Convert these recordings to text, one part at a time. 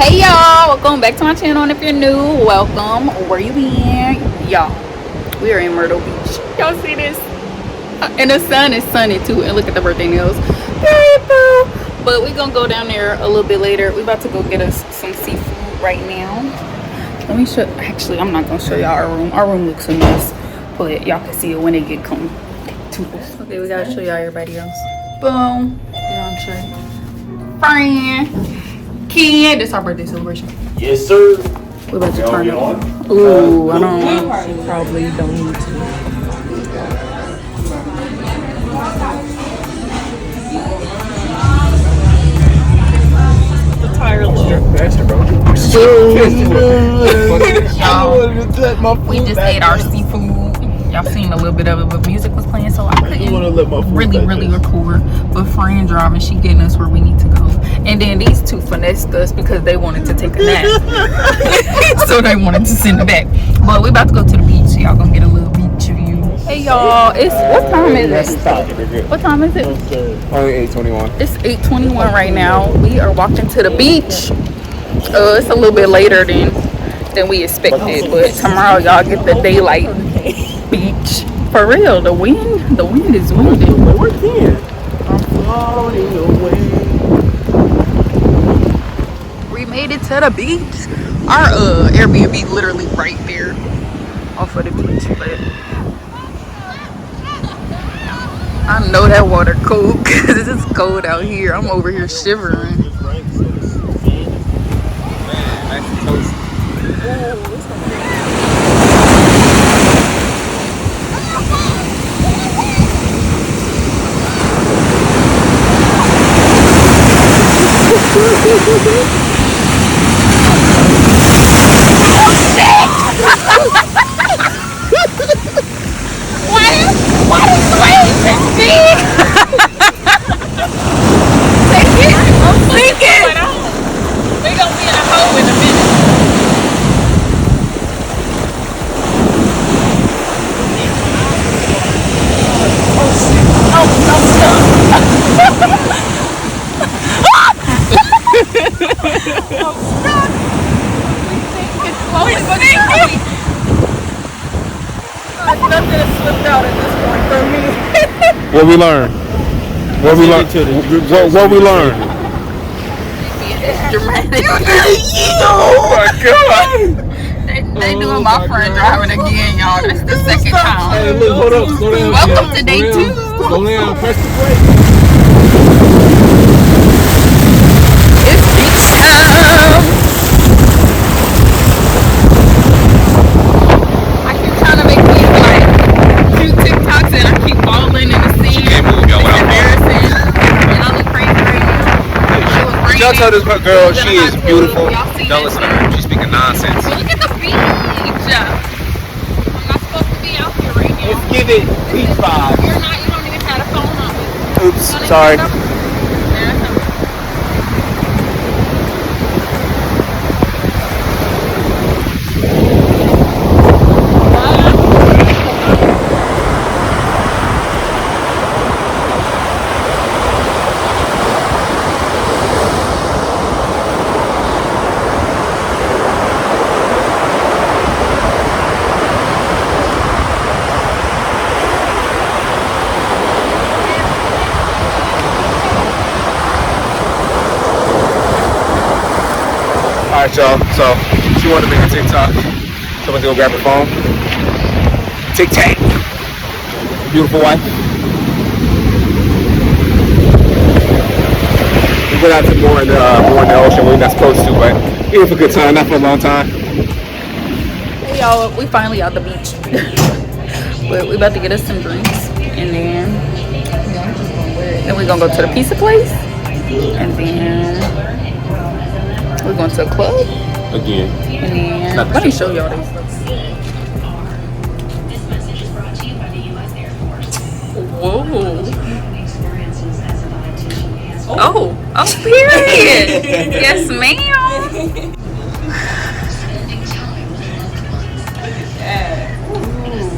Hey y'all, welcome back to my channel, and if you're new, welcome. Where you been? Y'all, we are in Myrtle Beach. Y'all see this? And the sun is sunny too, and look at the birthday nails. Beautiful. But we're gonna go down there a little bit later. We about to go get us some seafood right now. Let me show, actually I'm not gonna show y'all our room. Our room looks a mess, but y'all can see it when it get come to us. Okay, we gotta show y'all everybody else. Boom. Friend. Ken, this our birthday celebration. Yes, sir. We're about to turn it on. Ooh, I don't know. Probably don't need to. The tire look. Faster, bro. We just ate our seafood. Y'all seen a little bit of it, but music was playing, so I couldn't really record. But Fran driving, she getting us where we need to go. And then these two finessed us because they wanted to take a nap. So they wanted to send it back. But we about to go to the beach, so y'all gonna get a little beach view. Hey y'all, it's what time is it? What time is it? Only 8:21. It's 8:21 right now. We are walking to the beach. It's a little bit later than we expected, but tomorrow y'all get the daylight beach. For real, the wind is winding. We're here. I'm floating away. We made it to the beach. Our Airbnb literally right there off of the beach, but I know that water cold because it's cold out here. I'm over here shivering. What is waves and speed? Take it. Take it. We're gonna be in a hole in a minute. Nothing has slipped out at this point from me. What we learn? What we learn? What we learn? It's dramatic. Oh my God! They doing my friend driving again, y'all. That's the second time. Hey, look, hold up. Slow down. Welcome to day 2. Slow down. Press the brake. It's beach time. I keep trying to make these like cute TikToks and I keep falling in the sea. It's embarrassing. And I look crazy right now. Y'all tell this girl she is beautiful. Don't listen to her. She's speaking nonsense. Well, look at the beach. I'm not supposed to be out here right now. Let's give it beach vibes. You're not. You don't even have a phone on me. Oops, sorry. Alright, y'all. So she wanted to make a TikTok. So let's go grab her phone. Tic-tac. Beautiful wife. We went out to more in the ocean. We're not supposed to, but here for a good time, not for a long time. Hey y'all, we finally out the beach. But we about to get us some drinks, and then we're gonna go to the pizza place, and then we're going to a club Again. and then let me show y'all this. Whoa. Oh, period. Yes, ma'am.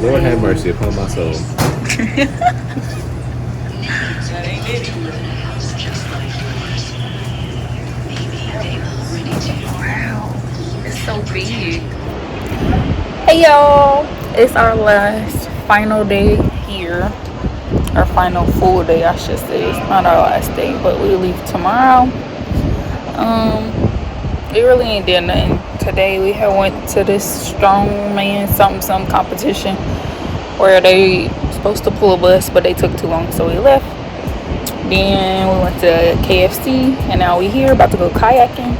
Lord have mercy upon my soul. Hey y'all, it's our last final day here, our final full day I should say. It's not our last day, but we leave tomorrow. We really ain't did nothing today. We had went to this strongman something competition where they supposed to pull a bus, but they took too long, so we left. Then we went to KFC, and now we here about to go kayaking.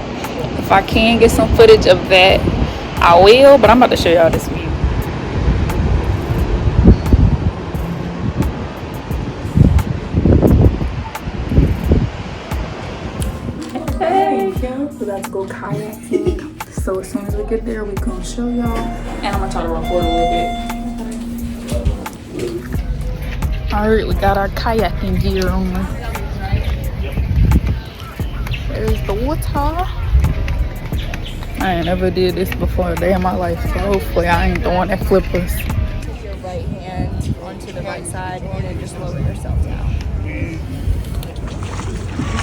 If I can get some footage of that, I will, but I'm about to show y'all this view. Hey, we're about to go kayaking. So as soon as we get there, we gonna show y'all, and I'm gonna try to record a little bit. All right, we got our kayaking gear on. There's the water. I ain't never did this before a day in my life, so hopefully I ain't the one that flip us. Take your right hand onto the right side and then just lower yourself down.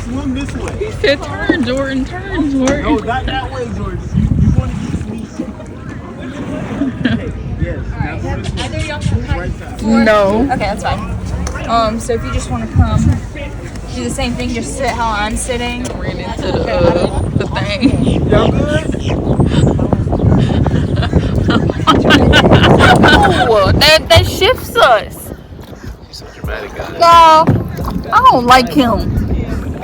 Swim this way. He said, turn, Jordan, turn, Jordan. No, not that way, Jordan. You want to get me. Yes. Either of y'all can Right side. No. Okay, that's fine. So if you just want to come, do the same thing, just sit how I'm sitting. Ran into the thing. Y'all good? Oh, that shifts us. You're so dramatic, guy. Y'all, I don't like him.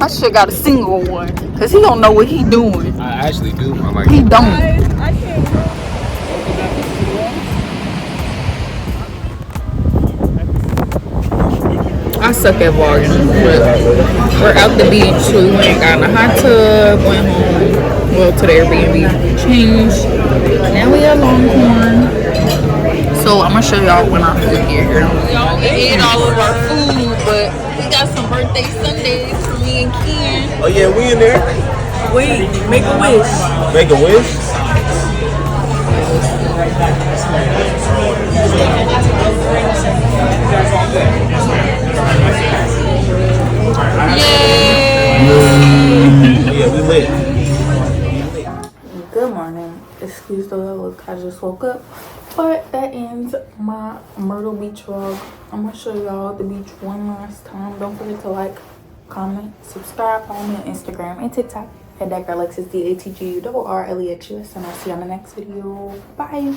I should got a single one, cause he don't know what he doing. I actually do. I'm like, He don't. I suck at vlogging, but we're out the beach. We went, got in a hot tub, went home, well, to the Airbnb, changed. Now we at Longhorn. So I'm gonna show y'all when our food get here. We ate all of our food, but we got some birthday sundaes for me and Ken. Oh, yeah, we in there. Wait, make a wish. Make a wish. Yeah, we lit. Good morning. Excuse the look, I just woke up. But that ends my Myrtle Beach vlog. I'm gonna show y'all the beach one last time. Don't forget to like, comment, subscribe, follow me on Instagram and TikTok at that girl Alexis DATGURRLEXUS, and I'll see you on the next video. Bye.